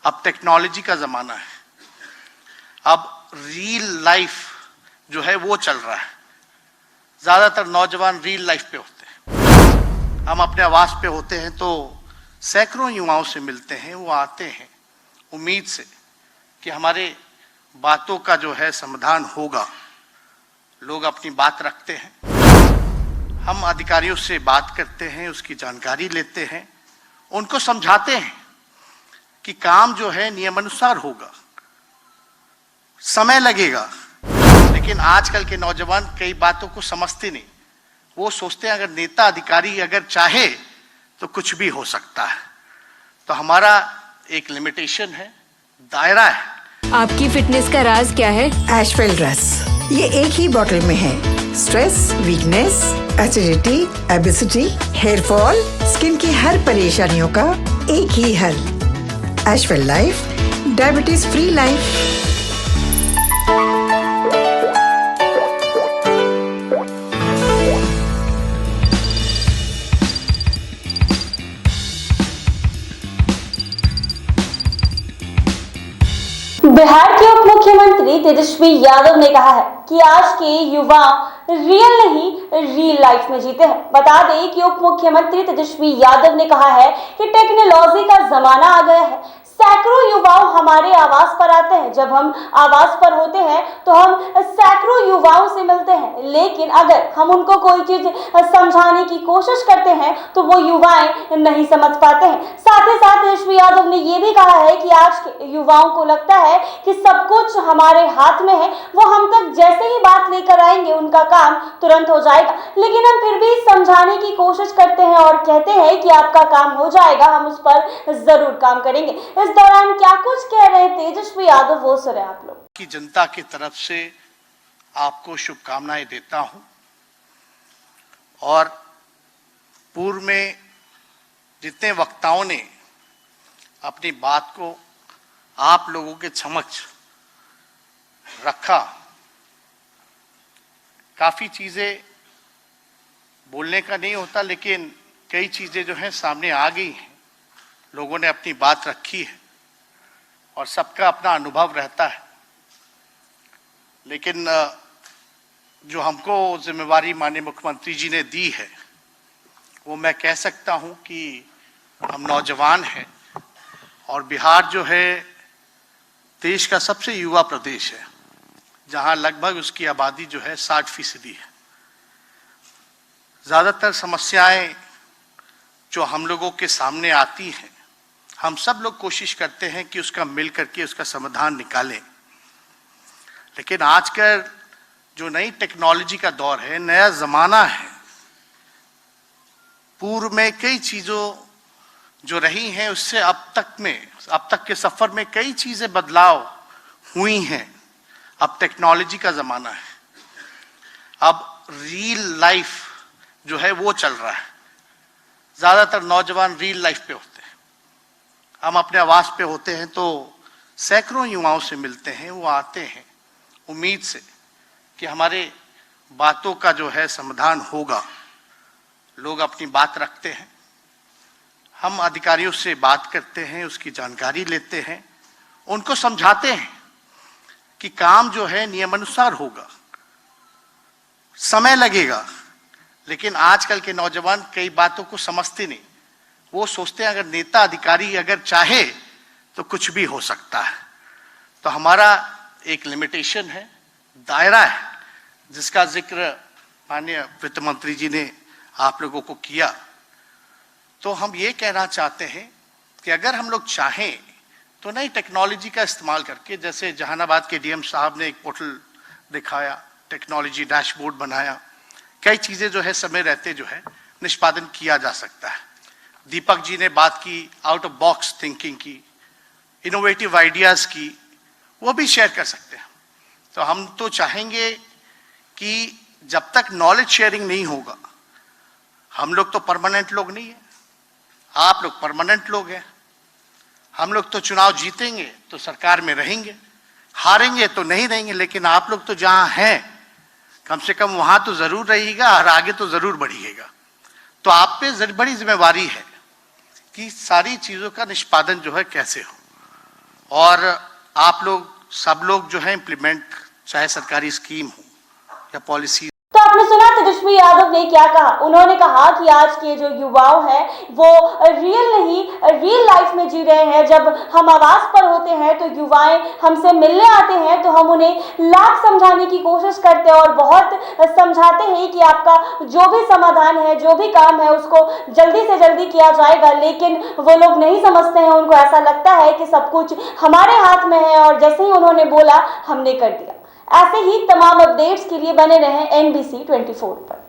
अब टेक्नोलॉजी का ज़माना है। अब रियल लाइफ जो है वो चल रहा है। ज़्यादातर नौजवान रियल लाइफ पे होते हैं। हम अपने आवास पे होते हैं तो सैकड़ों युवाओं से मिलते हैं। वो आते हैं उम्मीद से कि हमारे बातों का जो है समाधान होगा। लोग अपनी बात रखते हैं, हम अधिकारियों से बात करते हैं, उसकी जानकारी लेते हैं, उनको समझाते हैं कि काम जो है नियमानुसार होगा, समय लगेगा। लेकिन आजकल के नौजवान कई बातों को समझते नहीं। वो सोचते हैं अगर नेता अधिकारी अगर चाहे तो कुछ भी हो सकता है। तो हमारा एक लिमिटेशन है, दायरा है। आपकी फिटनेस का राज क्या है? एशवेल रस, ये एक ही बोतल में है। Stress, weakness, acidity, obesity, hair fall, skin की हर परेशानियों का एक ही हल। Ashwell life, diabetes free life. Bihar के उप मुख्यमंत्री तेजस्वी यादव ने कहा है कि आज के युवा रियल नहीं रियल लाइफ में जीते हैं। बता दें कि उप मुख्यमंत्री तेजस्वी यादव ने कहा है कि टेक्नोलॉजी का जमाना आ गया है। सैकड़ों युवाओं हमारे आवास पर आते हैं। जब हम आवास पर होते हैं तो हम सैकड़ों युवाओं से मिलते हैं, लेकिन अगर हम उनको कोई चीज समझाने की कोशिश करते हैं तो वो युवाएं नहीं समझ पाते हैं। साथ ही साथ तेजस्वी यादव ने ये भी कहा है कि आज के युवाओं को लगता है कि सब कुछ हमारे हाथ में है, वो हम तक जैसे ही बात लेकर आएंगे उनका काम तुरंत हो जाएगा। लेकिन हम फिर भी समझाने की कोशिश करते हैं और कहते हैं कि आपका काम हो जाएगा, हम उस पर जरूर काम करेंगे। इस दौरान क्या कुछ कह रहे हैं तेजस्वी यादव, वो सुने आप लोग। की जनता की तरफ से आपको शुभकामनाएं देता हूं और पूर्व में जितने वक्ताओं ने अपनी बात को आप लोगों के समक्ष रखा, काफी चीजें बोलने का नहीं होता, लेकिन कई चीजें जो हैं सामने आ गई हैं। लोगों ने अपनी बात रखी है और सबका अपना अनुभव रहता है। लेकिन जो हमको जिम्मेवारी माननीय मुख्यमंत्री जी ने दी है, वो मैं कह सकता हूं कि हम नौजवान हैं और बिहार जो है देश का सबसे युवा प्रदेश है, जहां लगभग उसकी आबादी जो है 60% है। ज़्यादातर समस्याएं जो हम लोगों के सामने आती हैं, हम सब लोग कोशिश करते हैं कि उसका मिल करके उसका समाधान निकालें। लेकिन आजकल जो नई टेक्नोलॉजी का दौर है, नया ज़माना है। पूर्व में कई चीज़ों जो रही हैं उससे अब तक के सफ़र में कई चीज़ें बदलाव हुई हैं। अब टेक्नोलॉजी का ज़माना है। अब रियल लाइफ जो है वो चल रहा है। ज़्यादातर नौजवान रियल लाइफ पे होते हैं। हम अपने आवास पे होते हैं तो सैकड़ों युवाओं से मिलते हैं। वो आते हैं उम्मीद से कि हमारे बातों का जो है समाधान होगा। लोग अपनी बात रखते हैं, हम अधिकारियों से बात करते हैं, उसकी जानकारी लेते हैं, उनको समझाते हैं कि काम जो है नियमानुसार होगा, समय लगेगा। लेकिन आजकल के नौजवान कई बातों को समझते नहीं। वो सोचते हैं अगर नेता अधिकारी अगर चाहे तो कुछ भी हो सकता है। तो हमारा एक लिमिटेशन है, दायरा है, जिसका जिक्र माननीय वित्त मंत्री जी ने आप लोगों को किया। तो हम ये कहना चाहते हैं कि अगर हम लोग चाहें तो नई टेक्नोलॉजी का इस्तेमाल करके, जैसे जहानाबाद के डीएम साहब ने एक पोर्टल दिखाया, टेक्नोलॉजी डैशबोर्ड बनाया, कई चीज़ें जो है समय रहते जो है निष्पादन किया जा सकता है। दीपक जी ने बात की आउट ऑफ बॉक्स थिंकिंग की, इनोवेटिव आइडियाज़ की, वो भी शेयर कर सकते हैं। तो हम तो चाहेंगे कि जब तक नॉलेज शेयरिंग नहीं होगा, हम लोग तो परमानेंट लोग नहीं हैं, आप लोग परमानेंट लोग हैं। हम लोग तो चुनाव जीतेंगे तो सरकार में रहेंगे, हारेंगे तो नहीं रहेंगे, लेकिन आप लोग तो जहां हैं कम से कम वहां तो जरूर रहिएगा और आगे तो जरूर बढ़िएगा। तो आप पे बड़ी जिम्मेवारी है कि सारी चीजों का निष्पादन जो है कैसे हो। और आप लोग सब लोग जो है इम्प्लीमेंट, चाहे सरकारी स्कीम हो या पॉलिसी। तो आपने सुना तेजस्वी यादव ने क्या कहा। उन्होंने कहा कि आज के जो युवाओं हैं वो रियल नहीं रियल लाइफ में जी रहे हैं। जब हम आवाज पर होते हैं तो युवाएं हमसे मिलने आते हैं तो हम उन्हें लाख समझाने की कोशिश करते हैं और बहुत समझाते हैं कि आपका जो भी समाधान है, जो भी काम है, उसको जल्दी से जल्दी किया जाएगा। लेकिन वो लोग नहीं समझते हैं, उनको ऐसा लगता है कि सब कुछ हमारे हाथ में है और जैसे ही उन्होंने बोला हमने कर दिया। ऐसे ही तमाम अपडेट्स के लिए बने रहें NBC 24 पर।